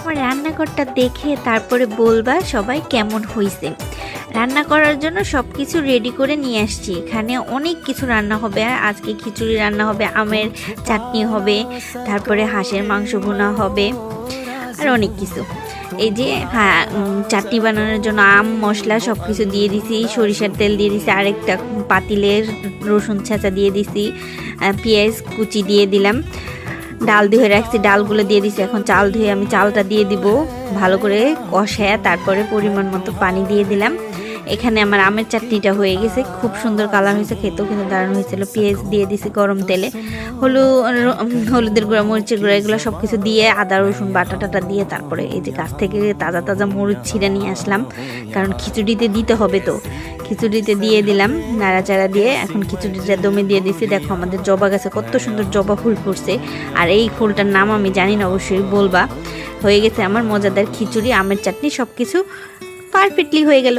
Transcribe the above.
আমার রান্নাঘরটা দেখে তারপরে বলবা সবাই কেমন হয়েছে। রান্না করার জন্য সব কিছু রেডি করে নিয়ে আসছি। এখানে অনেক কিছু রান্না হবে। আর আজকে খিচুড়ি রান্না হবে, আমের চাটনি হবে, তারপরে হাঁসের মাংস ভুনা হবে, আর অনেক কিছু। এই যে হ্যাঁ, চাটনি বানানোর জন্য আম মশলা সব কিছু দিয়ে দিছি, সরিষার তেল দিয়ে দিছি, আরেকটা পাতিলে রসুন ছেঁচা দিয়ে দিছি, পেঁয়াজ কুচি দিয়ে দিলাম, ডাল ধুয়ে রাখছি, ডালগুলো দিয়ে দিছি। এখন চাল ধুয়ে আমি চালটা দিয়ে দিব, ভালো করে কষায় তারপরে পরিমাণ মতো পানি দিয়ে দিলাম। এখানে আমার আমের চাটনিটা হয়ে গেছে, খুব সুন্দর কালার হয়েছে, খেতেও কিন্তু দারুণ হয়েছিল। পেঁয়াজ দিয়ে দিছি গরম তেলে, হলুদের গুঁড়া, মরিচের গুঁড়া, এগুলো সব কিছু দিয়ে আদা রসুন বাটা টাটা দিয়ে তারপরে এই যে গাছ থেকে তাজা তাজা মরিচ ছিঁড়ে নিয়ে আসলাম, কারণ খিচুড়িতে দিতে হবে। তো খিচুড়িতে দিয়ে দিলাম নাড়াচাড়া দিয়ে। এখন খিচুড়িটা দমে দিয়ে দিছি। দেখো আমাদের জবা গাছে কত সুন্দর জবা ফুল ফুটছে, আর এই ফুলটার নাম আমি জানি না, অবশ্যই বলবা। হয়ে গেছে আমার মজাদার খিচুড়ি, আমের চাটনি, সব কিছু পারফেক্টলি হয়ে গেল।